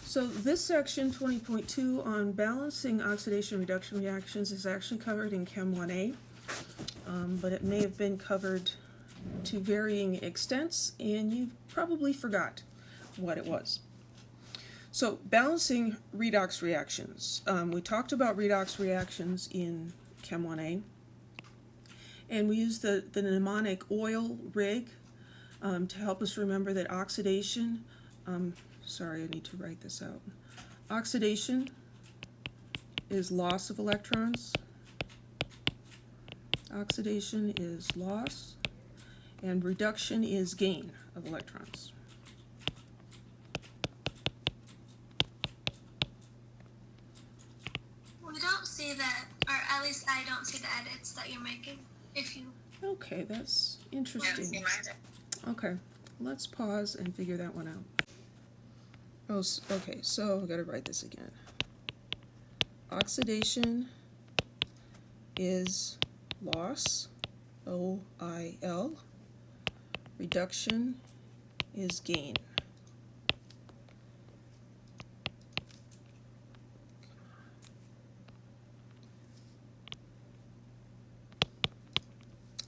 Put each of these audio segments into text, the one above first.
So this section, 20.2, on balancing oxidation-reduction reactions is actually covered in Chem 1A, but it may have been covered to varying extents, and you probably forgot what it was. So balancing redox reactions. We talked about redox reactions in Chem 1A, and we used the mnemonic oil rig to help us remember that oxidation, sorry, I need to write this out. Oxidation is loss of electrons. Oxidation is loss, and reduction is gain of electrons. We don't see that, or at least I don't see the edits that you're making. If you. Okay, that's interesting. Okay, let's pause and figure that one out. Oh, okay, so I've got to write this again. Oxidation is loss, O-I-L. Reduction is gain.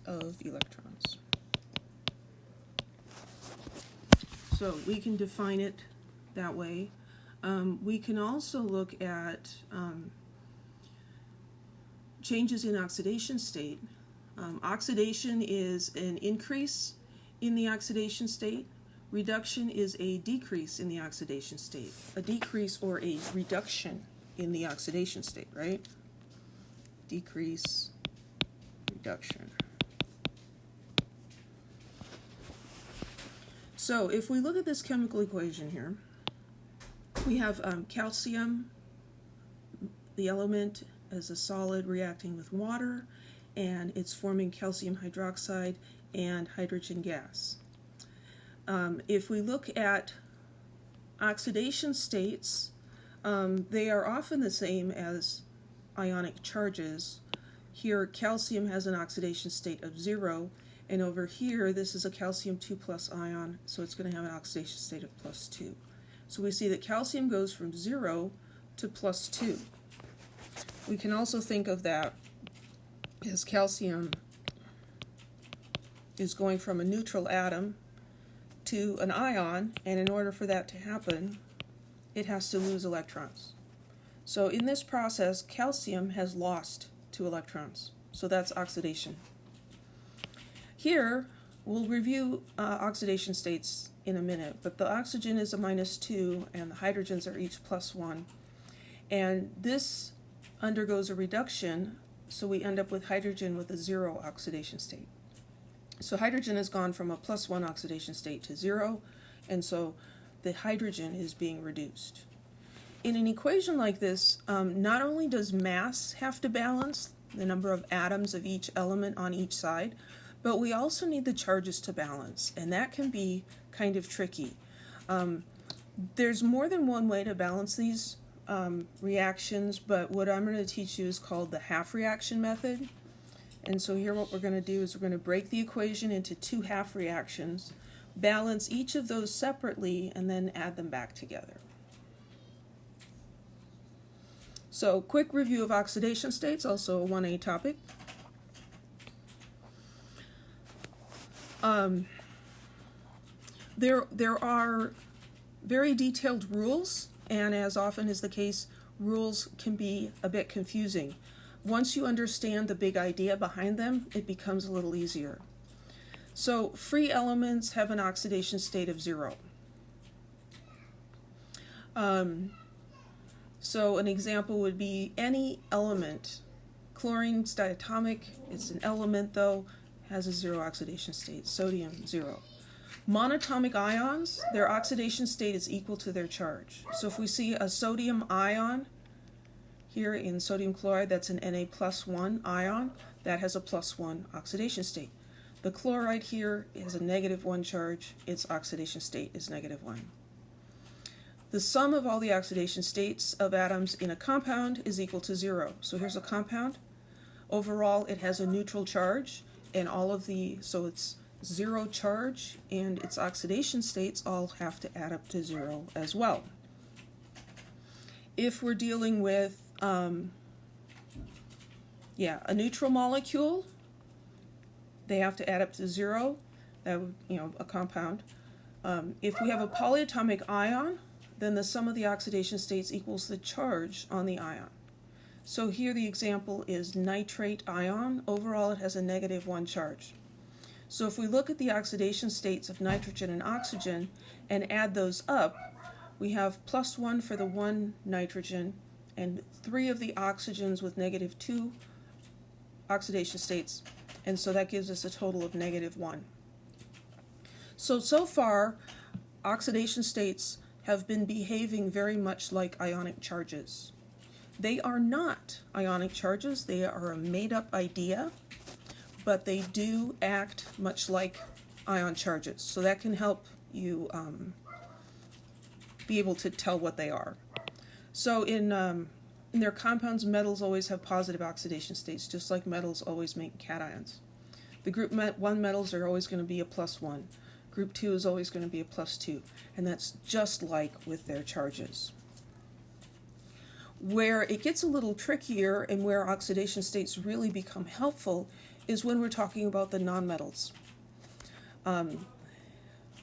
Of electrons. So we can define it that way. We can also look at changes in oxidation state. Oxidation is an increase in the oxidation state. Reduction is a decrease in the oxidation state. A decrease or a reduction in the oxidation state, right? Decrease, reduction. So if we look at this chemical equation here, we have calcium, the element, as a solid reacting with water, and it's forming calcium hydroxide and hydrogen gas. If we look at oxidation states, they are often the same as ionic charges. Here, calcium has an oxidation state of 0, and over here, this is a calcium 2 plus ion, so it's going to have an oxidation state of +2. So we see that calcium goes from 0 to +2. We can also think of that as calcium is going from a neutral atom to an ion, and in order for that to happen, it has to lose electrons. So in this process, calcium has lost 2 electrons. So that's oxidation. Here, we'll review oxidation states in a minute, but the oxygen is a -2 and the hydrogens are each +1. And this undergoes a reduction, so we end up with hydrogen with a 0 oxidation state. So hydrogen has gone from a +1 oxidation state to 0, and so the hydrogen is being reduced. In an equation like this, not only does mass have to balance, the number of atoms of each element on each side, but we also need the charges to balance, and that can be kind of tricky. There's more than one way to balance these reactions, but what I'm going to teach you is called the half reaction method. And so here what we're going to do is we're going to break the equation into 2 half reactions, balance each of those separately, and then add them back together. So quick review of oxidation states, also a 1A topic. There are very detailed rules, and as often is the case, rules can be a bit confusing. Once you understand the big idea behind them, it becomes a little easier. So free elements have an oxidation state of 0. So an example would be any element. Chlorine's diatomic, it's an element though, has a 0 oxidation state. Sodium, 0. Monatomic ions, their oxidation state is equal to their charge. So if we see a sodium ion here in sodium chloride, that's an Na+1 ion, that has a +1 oxidation state. The chloride here has a -1 charge, its oxidation state is -1. The sum of all the oxidation states of atoms in a compound is equal to 0. So here's a compound. Overall, it has a neutral charge, and so it's 0 charge, and its oxidation states all have to add up to 0 as well. If we're dealing with a neutral molecule, they have to add up to 0. That would, a compound. If we have a polyatomic ion, then the sum of the oxidation states equals the charge on the ion. So here the example is nitrate ion. Overall it has a -1 charge. So if we look at the oxidation states of nitrogen and oxygen and add those up, we have +1 for the one nitrogen and 3 of the oxygens with -2 oxidation states, and so that gives us a total of -1. So far, oxidation states have been behaving very much like ionic charges. They are not ionic charges, they are a made-up idea, but they do act much like ion charges, so that can help you be able to tell what they are. So in their compounds, metals always have positive oxidation states, just like metals always make cations. The group 1 metals are always going to be a +1. Group 2 is always going to be a +2, and that's just like with their charges. Where it gets a little trickier and where oxidation states really become helpful is when we're talking about the nonmetals.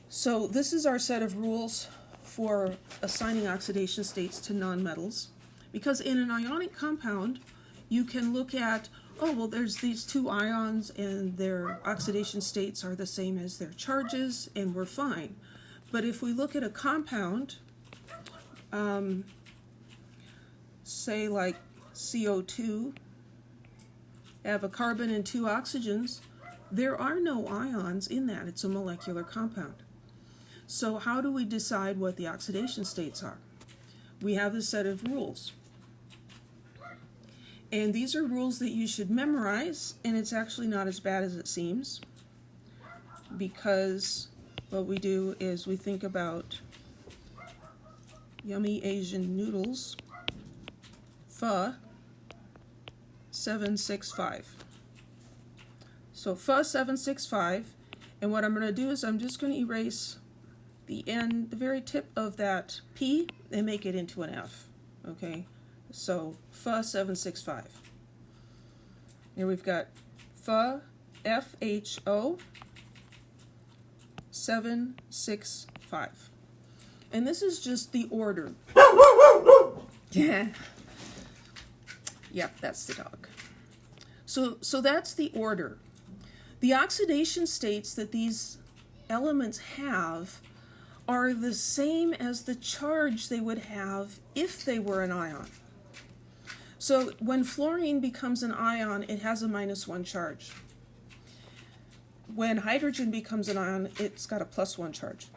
So this is our set of rules for assigning oxidation states to nonmetals, because in an ionic compound you can look at, oh, well, there's these 2 ions and their oxidation states are the same as their charges and we're fine. But if we look at a compound, say like CO2, have a carbon and 2 oxygens, there are no ions in that. It's a molecular compound. So how do we decide what the oxidation states are? We have a set of rules. And these are rules that you should memorize, and it's actually not as bad as it seems, because what we do is we think about yummy Asian noodles, pho 765. So pho 765, and what I'm going to do is I'm just going to erase the end, the very tip of that P, and make it into an F. Okay, so pho 765. Here we've got pho, FHO 765. And this is just the order. Yeah. Yep, that's the dog. So that's the order. The oxidation states that these elements have are the same as the charge they would have if they were an ion. So when fluorine becomes an ion, it has a -1 charge. When hydrogen becomes an ion, it's got a +1 charge.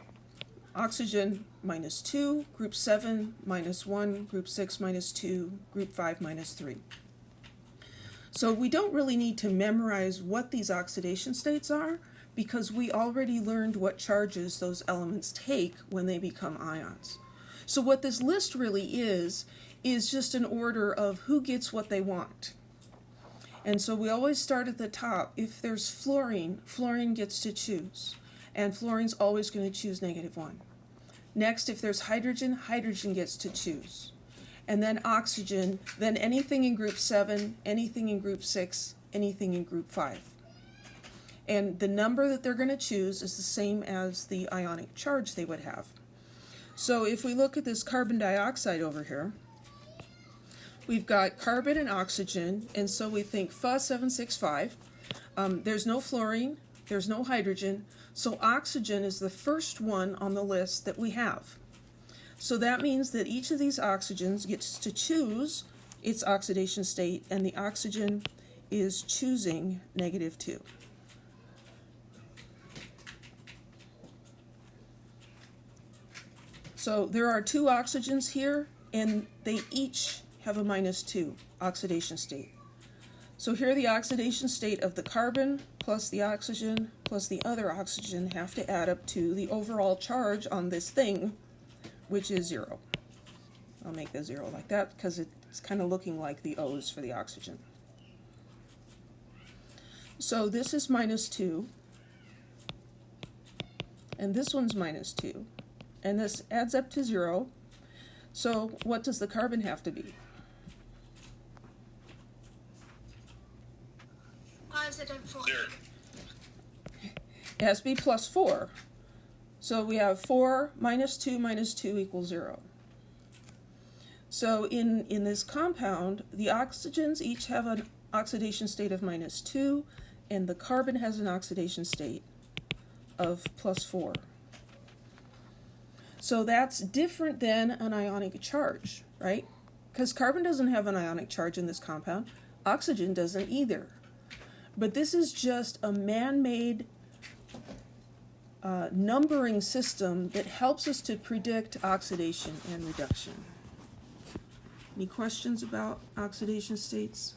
Oxygen -2, group 7 -1, group 6 -2, group 5 -3. So we don't really need to memorize what these oxidation states are, because we already learned what charges those elements take when they become ions. So what this list really is just an order of who gets what they want. And so we always start at the top. If there's fluorine, fluorine gets to choose, and fluorine's always going to choose -1. Next, if there's hydrogen, hydrogen gets to choose. And then oxygen, then anything in group 7, anything in group 6, anything in group 5. And the number that they're going to choose is the same as the ionic charge they would have. So if we look at this carbon dioxide over here, we've got carbon and oxygen, and so we think pho 765. There's no fluorine, there's no hydrogen, so oxygen is the first one on the list that we have. So that means that each of these oxygens gets to choose its oxidation state, and the oxygen is choosing -2. So there are 2 oxygens here, and they each have a -2 oxidation state. So here the oxidation state of the carbon plus the oxygen plus the other oxygen have to add up to the overall charge on this thing, which is 0. I'll make the 0 like that because it's kind of looking like the O's for the oxygen. So this is -2. and this one's minus 2. And this adds up to 0. So what does the carbon have to be? +4. It has to be plus 4. So we have 4 minus 2 equals 0. So in this compound, the oxygens each have an oxidation state of minus 2, and the carbon has an oxidation state of plus 4. So that's different than an ionic charge, right? Because carbon doesn't have an ionic charge in this compound. Oxygen doesn't either. But this is just a man-made numbering system that helps us to predict oxidation and reduction. Any questions about oxidation states?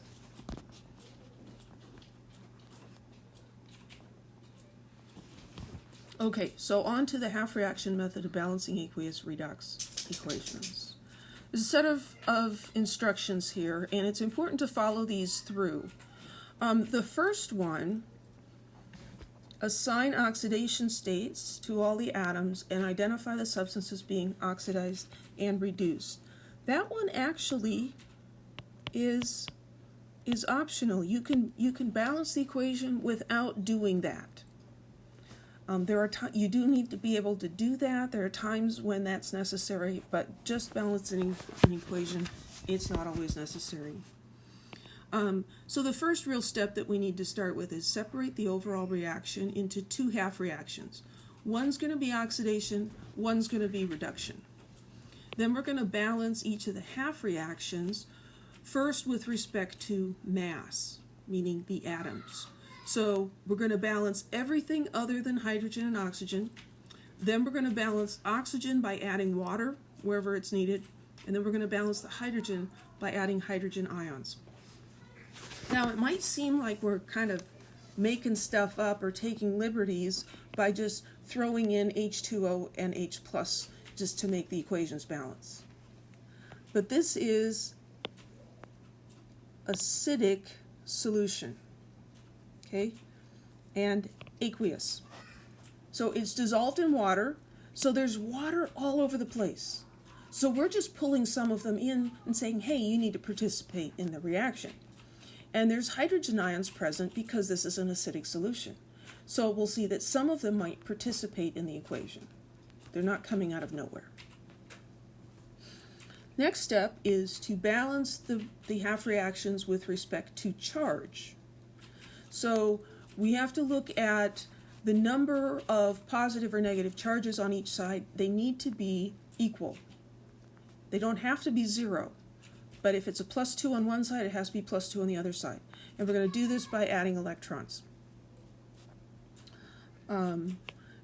Okay, so on to the half-reaction method of balancing aqueous redox equations. There's a set of instructions here, and it's important to follow these through. The first one, assign oxidation states to all the atoms and identify the substances being oxidized and reduced. That one actually is optional. You can balance the equation without doing that. You do need to be able to do that. There are times when that's necessary, but just balancing an equation, it's not always necessary. So the first real step that we need to start with is separate the overall reaction into two half reactions. One's going to be oxidation, one's going to be reduction. Then we're going to balance each of the half reactions, first with respect to mass, meaning the atoms. So we're going to balance everything other than hydrogen and oxygen. Then we're going to balance oxygen by adding water wherever it's needed. And then we're going to balance the hydrogen by adding hydrogen ions. Now, it might seem like we're kind of making stuff up or taking liberties by just throwing in H2O and H+ just to make the equations balance. But this is acidic solution, okay, and aqueous. So it's dissolved in water, so there's water all over the place. So we're just pulling some of them in and saying, hey, you need to participate in the reaction. And there's hydrogen ions present because this is an acidic solution. So we'll see that some of them might participate in the equation. They're not coming out of nowhere. Next step is to balance the half reactions with respect to charge. So we have to look at the number of positive or negative charges on each side. They need to be equal. They don't have to be 0. But if it's a +2 on one side, it has to be +2 on the other side. And we're going to do this by adding electrons.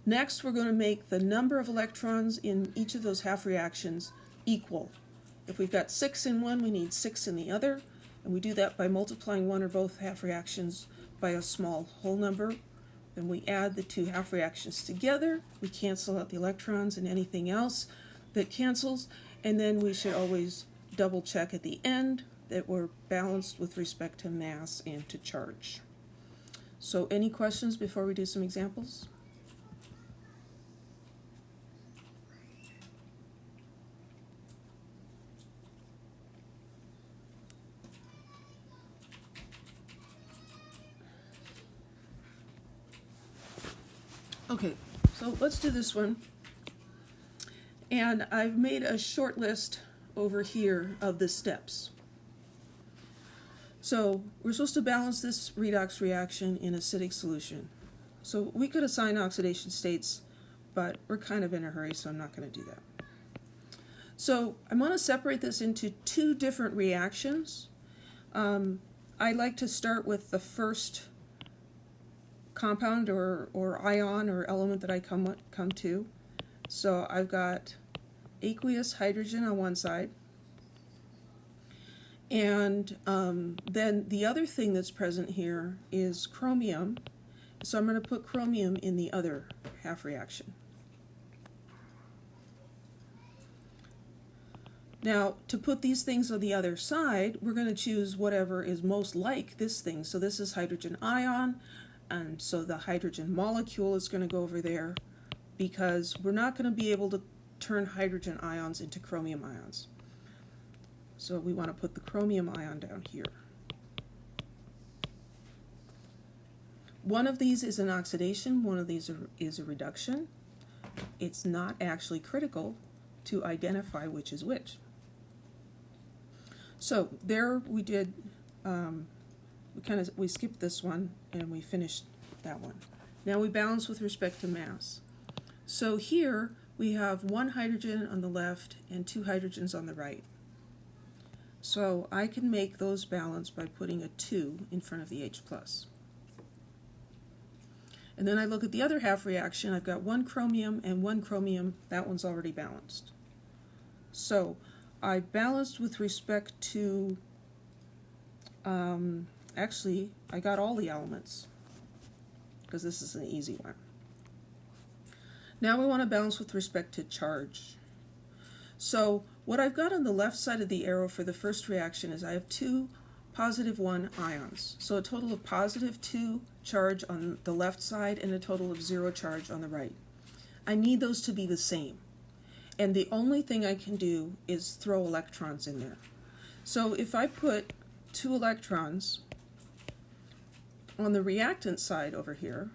Next, we're going to make the number of electrons in each of those half reactions equal. If we've got 6 in one, we need 6 in the other. And we do that by multiplying one or both half reactions by a small whole number. Then we add the two half reactions together. We cancel out the electrons and anything else that cancels. And then we should always double check at the end that we're balanced with respect to mass and to charge. So any questions before we do some examples? Okay, so let's do this one. And I've made a short list over here of the steps. So we're supposed to balance this redox reaction in acidic solution. So we could assign oxidation states, but we're kind of in a hurry, so I'm not going to do that. So I'm going to separate this into two different reactions. I like to start with the first compound or ion or element that I come to. So I've got aqueous hydrogen on one side. And then the other thing that's present here is chromium. So I'm going to put chromium in the other half reaction. Now, to put these things on the other side, we're going to choose whatever is most like this thing. So this is hydrogen ion, and so the hydrogen molecule is going to go over there. because we're not going to be able to turn hydrogen ions into chromium ions. So we want to put the chromium ion down here. One of these is an oxidation, one of these is a reduction. It's not actually critical to identify which is which. So there we did, we skipped this one and we finished that one. Now we balance with respect to mass. So here we have one hydrogen on the left and two hydrogens on the right. So I can make those balance by putting a 2 in front of the H+. And then I look at the other half reaction. I've got one chromium and one chromium. That one's already balanced. So I balanced with respect to, actually, I got all the elements because this is an easy one. Now we want to balance with respect to charge. So what I've got on the left side of the arrow for the first reaction is I have two +1 ions. So a total of +2 charge on the left side and a total of 0 charge on the right. I need those to be the same. And the only thing I can do is throw electrons in there. So if I put 2 electrons on the reactant side over here,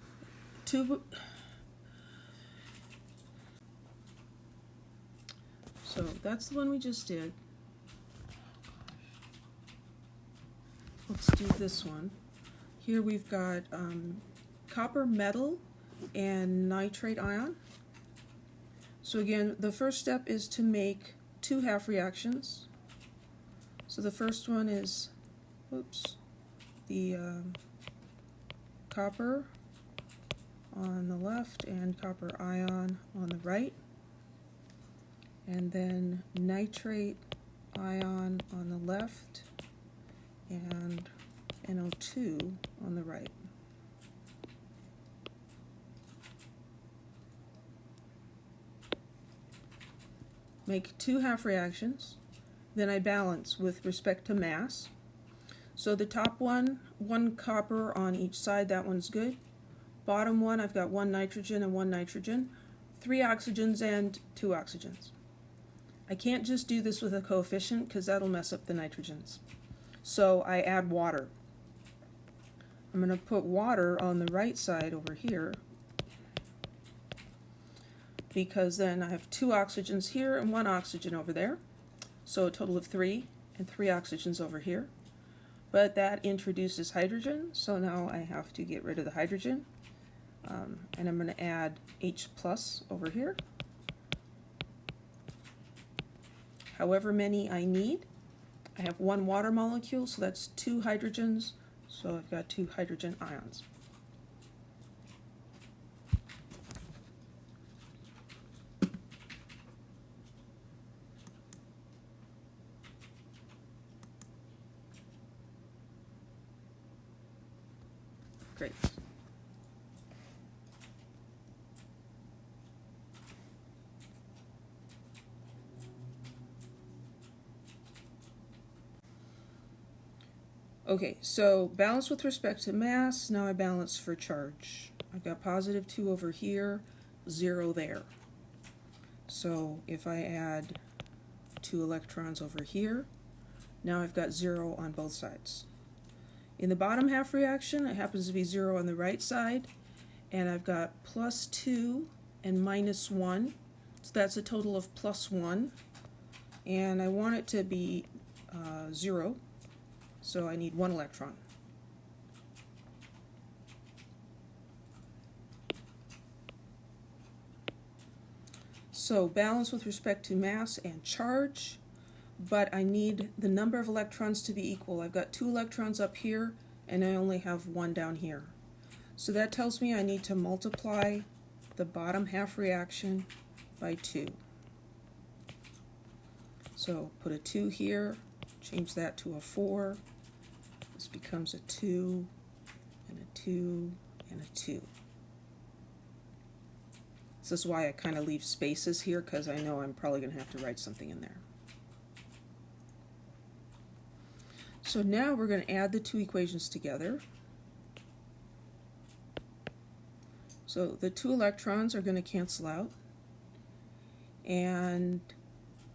so that's the one we just did. Let's do this one. Here we've got copper metal and nitrate ion. So again, the first step is to make 2 half reactions. So the first one is, the copper on the left and copper ion on the right. And then nitrate ion on the left and NO2 on the right. Make 2 half reactions. Then I balance with respect to mass. So the top one copper on each side, that one's good. Bottom one, I've got 1 nitrogen and 1 nitrogen, 3 oxygens and 2 oxygens. I can't just do this with a coefficient because that'll mess up the nitrogens. So I add water. I'm going to put water on the right side over here because then I have 2 oxygens here and 1 oxygen over there. So a total of 3 and 3 oxygens over here. But that introduces hydrogen, so now I have to get rid of the hydrogen. And I'm going to add H+ over here. However many I need. I have 1 water molecule, so that's 2 hydrogens, so I've got 2 hydrogen ions. Great. Okay, so balance with respect to mass. Now I balance for charge. I've got +2 over here, 0 there. So if I add 2 electrons over here, now I've got 0 on both sides. In the bottom half reaction, it happens to be 0 on the right side, and I've got +2 and -1, so that's a total of +1, and I want it to be 0, so I need 1 electron. So balance with respect to mass and charge, but I need the number of electrons to be equal. I've got 2 electrons up here, and I only have 1 down here. So that tells me I need to multiply the bottom half reaction by 2. So put a 2 here, change that to a 4. This becomes a 2, and a 2, and a 2. This is why I kind of leave spaces here, because I know I'm probably going to have to write something in there. So now we're going to add the 2 equations together. So the 2 electrons are going to cancel out, and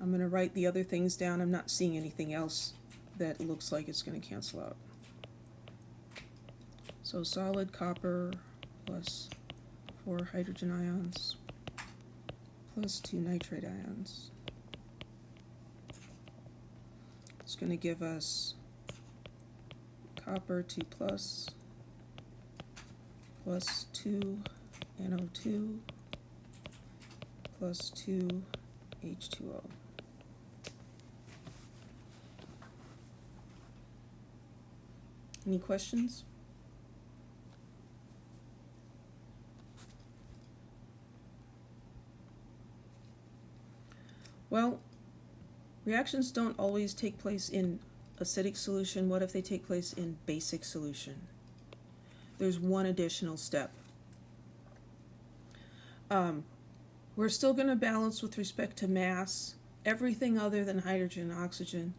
I'm going to write the other things down. I'm not seeing anything else that looks like it's going to cancel out. So solid copper plus 4 hydrogen ions plus 2 nitrate ions. It's going to give us copper 2 plus 2 NO2 plus 2 H2O. Any questions? Well, reactions don't always take place in acidic solution. What if they take place in basic solution? There's one additional step. We're still going to balance with respect to mass everything other than hydrogen and oxygen.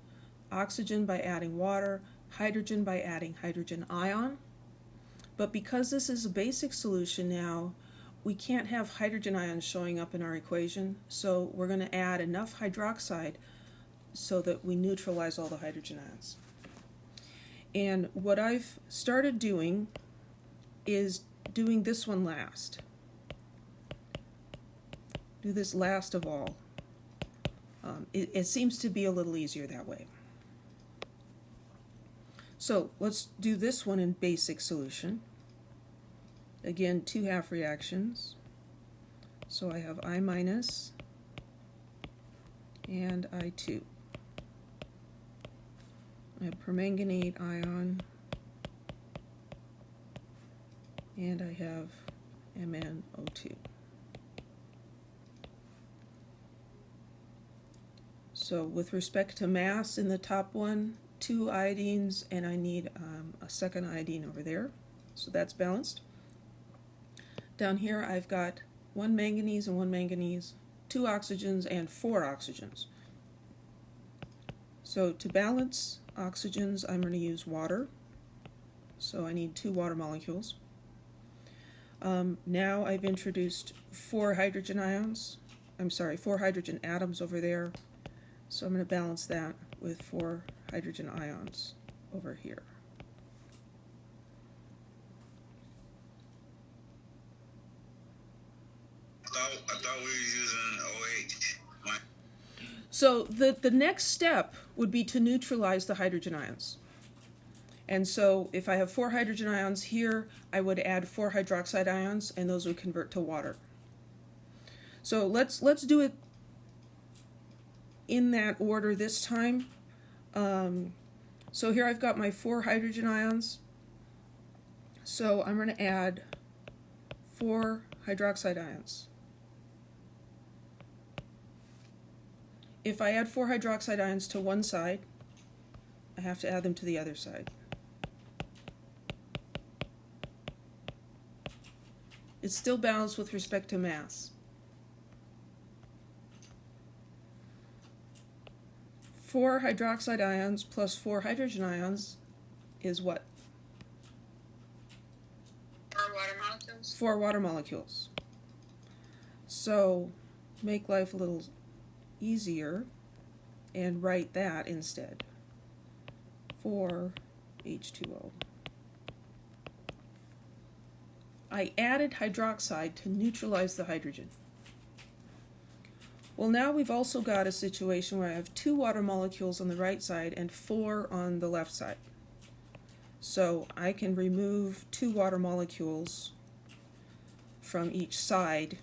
Oxygen by adding water, hydrogen by adding hydrogen ion. But because this is a basic solution now, we can't have hydrogen ions showing up in our equation, so we're going to add enough hydroxide so that we neutralize all the hydrogen ions. And what I've started doing is doing this one last. Do this last of all. It seems to be a little easier that way. So let's do this one in basic solution. Again, 2 half reactions. So I have I minus and I2. I have permanganate ion, and I have MnO2. So with respect to mass in the top one, 2 iodines, and I need a second iodine over there. So that's balanced. Down here I've got 1 manganese and 1 manganese, 2 oxygens and 4 oxygens. So to balance oxygens, I'm going to use water. So I need 2 water molecules. Now I've introduced 4 hydrogen atoms over there. So I'm going to balance that with 4 hydrogen ions over here. I thought we were using OH. So the next step would be to neutralize the hydrogen ions. And so if I have 4 hydrogen ions here, I would add 4 hydroxide ions, and those would convert to water. So let's do it in that order this time. So here I've got my 4 hydrogen ions. So I'm going to add 4 hydroxide ions. If I add 4 hydroxide ions to one side, I have to add them to the other side. It's still balanced with respect to mass. 4 hydroxide ions plus 4 hydrogen ions is what? 4 water molecules. 4 water molecules. So make life a little easier and write that instead. 4 H2O. I added hydroxide to neutralize the hydrogen. Well, now we've also got a situation where I have 2 water molecules on the right side and 4 on the left side. So I can remove 2 water molecules from each side,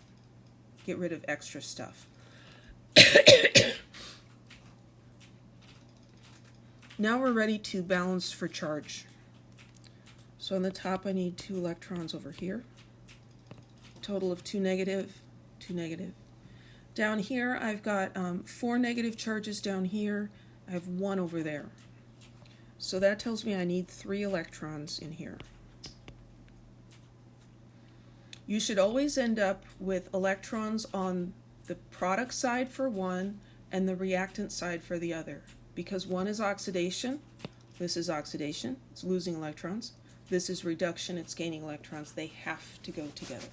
get rid of extra stuff. Now we're ready to balance for charge. So on the top I need 2 electrons over here. Total of 2 negative, 2 negative. Down here I've got 4 negative charges down here. I have 1 over there. So that tells me I need 3 electrons in here. You should always end up with electrons on the product side for one and the reactant side for the other, because one is oxidation, this is oxidation, it's losing electrons. this is reduction, it's gaining electrons. They have to go together.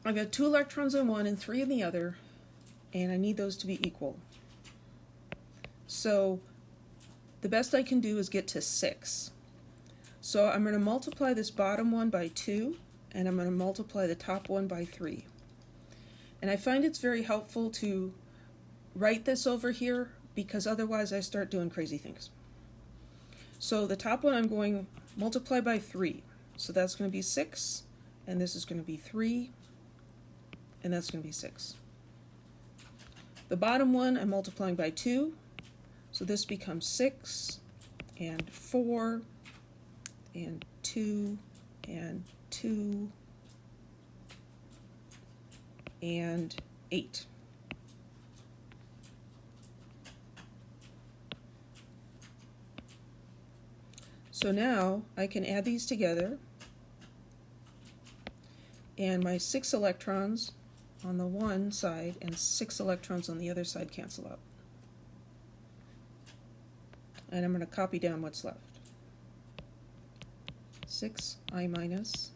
I've got 2 electrons in one and 3 in the other, and I need those to be equal. So the best I can do is get to 6. So I'm going to multiply this bottom one by 2, and I'm going to multiply the top one by 3. And I find it's very helpful to write this over here, because otherwise I start doing crazy things. So the top one I'm going to multiply by 3. So that's going to be 6, and this is going to be 3, and that's going to be 6. The bottom one I'm multiplying by 2, so this becomes 6, and 4, and 2, and 2, and 8. So now I can add these together, and my 6 electrons on the one side and 6 electrons on the other side cancel out. And I'm going to copy down what's left. 6 I minus,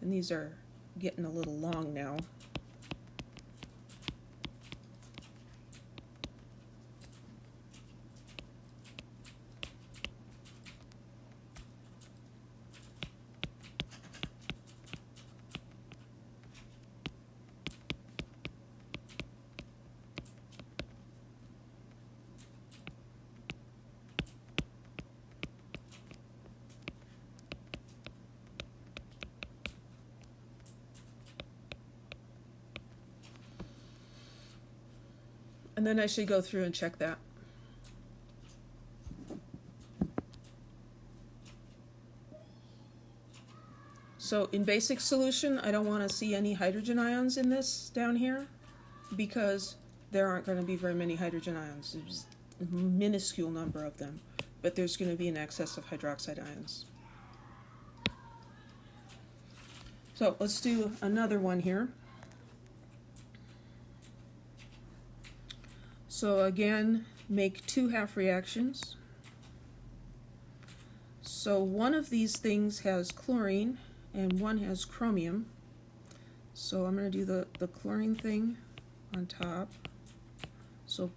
and these are getting a little long now. And then I should go through and check that. So in basic solution, I don't want to see any hydrogen ions in this down here, because there aren't going to be very many hydrogen ions. There's a minuscule number of them, but there's going to be an excess of hydroxide ions. So let's do another one here. So again, make 2 half reactions. So one of these things has chlorine and one has chromium. So I'm going to do the chlorine thing on top. So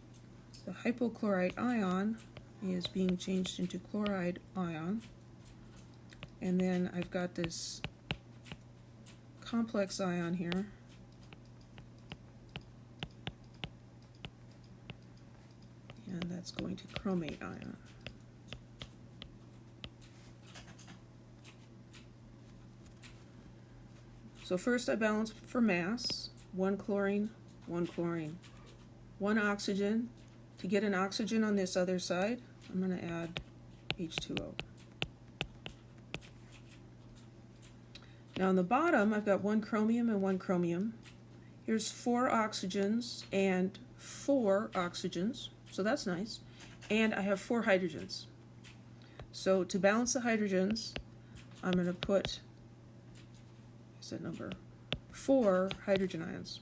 the hypochlorite ion is being changed into chloride ion. And then I've got this complex ion here. And that's going to chromate ion. So first I balance for mass. 1 chlorine, 1 chlorine. 1 oxygen. To get an oxygen on this other side, I'm going to add H2O. Now on the bottom, I've got 1 chromium and 1 chromium. Here's 4 oxygens and 4 oxygens. So that's nice. And I have 4 hydrogens. So to balance the hydrogens, I'm going to put, what's that number? 4 hydrogen ions.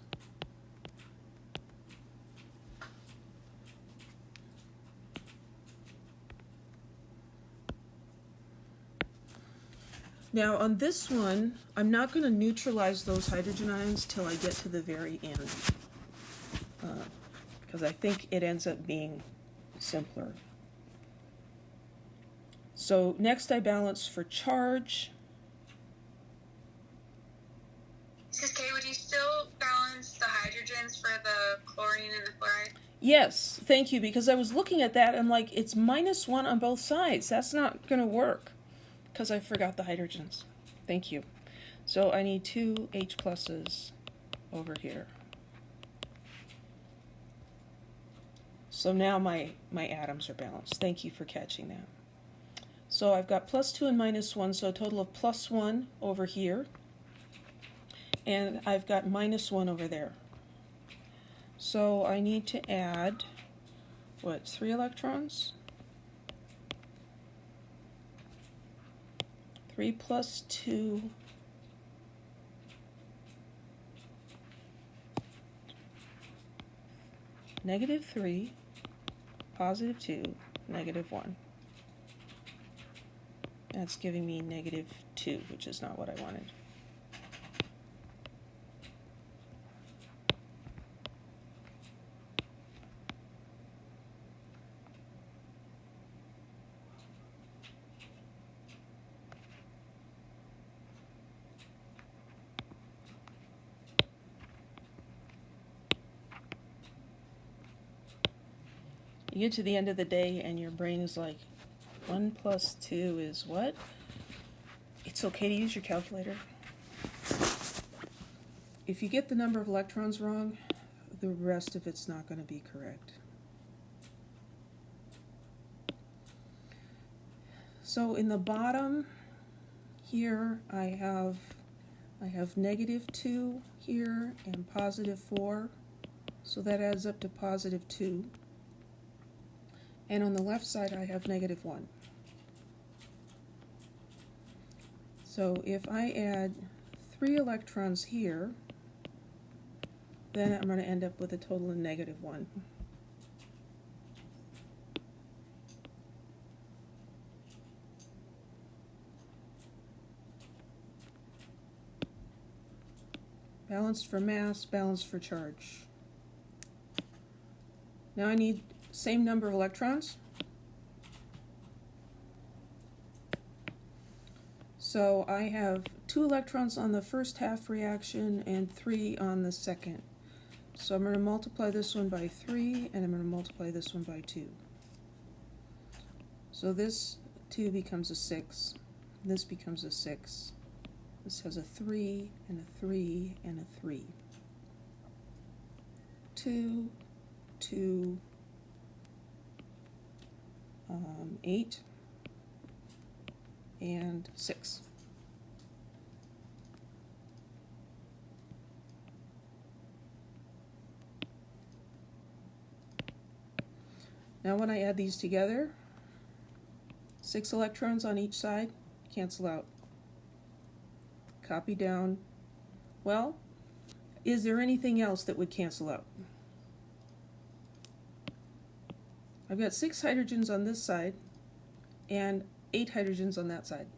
Now on this one, I'm not going to neutralize those hydrogen ions till I get to the very end. Because I think it ends up being simpler. So next I balance for charge. Mrs. K, would you still balance the hydrogens for the chlorine and the chloride? Yes, thank you, because I was looking at that and like, it's -1 on both sides. That's not going to work because I forgot the hydrogens. Thank you. So I need 2 H pluses over here. So now my atoms are balanced. Thank you for catching that. So I've got +2 and -1, so a total of +1 over here. And I've got -1 over there. So I need to add, what, 3 electrons? 3 plus 2. -3, +2, -1. That's giving me -2, which is not what I wanted. You get to the end of the day and your brain is like, 1 plus 2 is what? It's okay to use your calculator. If you get the number of electrons wrong, the rest of it's not going to be correct. So in the bottom here, I have -2 here and +4, so that adds up to +2. And on the left side, I have -1. So if I add 3 electrons here, then I'm going to end up with a total of -1. Balanced for mass, balanced for charge. Now I need same number of electrons. So I have 2 electrons on the first half reaction and 3 on the second. So I'm going to multiply this one by 3 and I'm going to multiply this one by 2. So this 2 becomes a 6. This becomes a 6. This has a 3 and a 3 and a 3. 2, 2, 8, and 6. Now when I add these together, 6 electrons on each side cancel out. Copy down. Well, is there anything else that would cancel out? I've got 6 hydrogens on this side and 8 hydrogens on that side.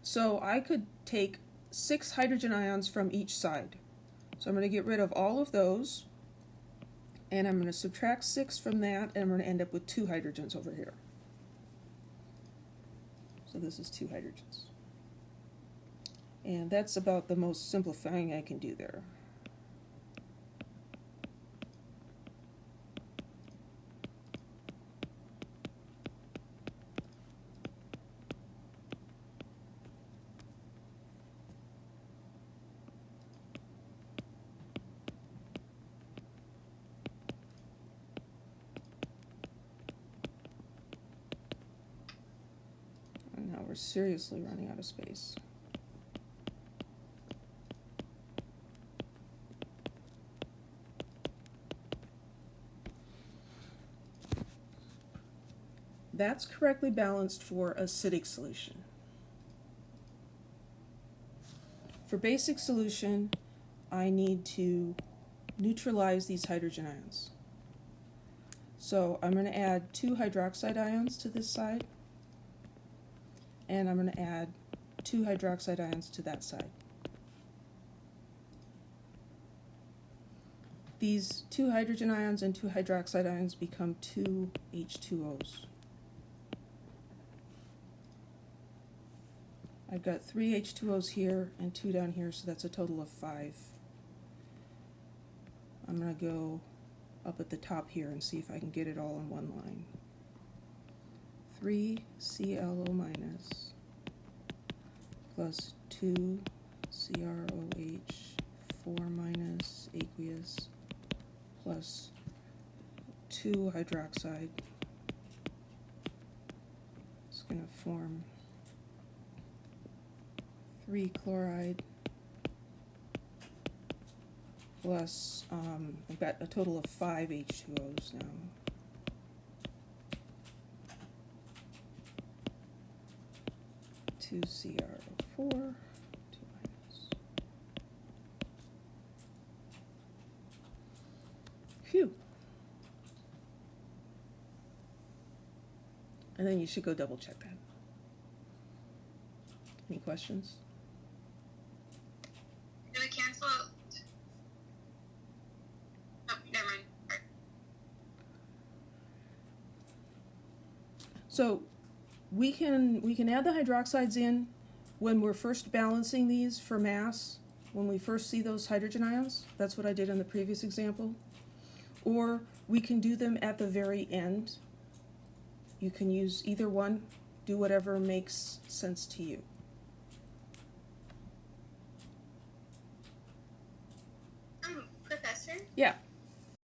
So I could take 6 hydrogen ions from each side. So I'm going to get rid of all of those, and I'm going to subtract 6 from that, and I'm going to end up with 2 hydrogens over here. So this is 2 hydrogens. And that's about the most simplifying I can do there. And now we're seriously running out of space. That's correctly balanced for acidic solution. For basic solution, I need to neutralize these hydrogen ions. So I'm going to add 2 hydroxide ions to this side, and I'm going to add 2 hydroxide ions to that side. These 2 hydrogen ions and 2 hydroxide ions become 2 H2Os. I've got 3 H2Os here and 2 down here, so that's a total of 5. I'm going to go up at the top here and see if I can get it all in one line. 3 ClO minus plus 2 CrOH 4 minus aqueous plus 2 hydroxide. It's going to form 3 chloride plus, I've got a total of 5 H2Os now. Two CrO4, 2 minus. Phew. And then you should go double check that. Any questions? Do we cancel out? Oh, never mind. Right. So we can add the hydroxides in when we're first balancing these for mass, when we first see those hydrogen ions. That's what I did in the previous example. Or we can do them at the very end. You can use either one. Do whatever makes sense to you. Professor? Yeah.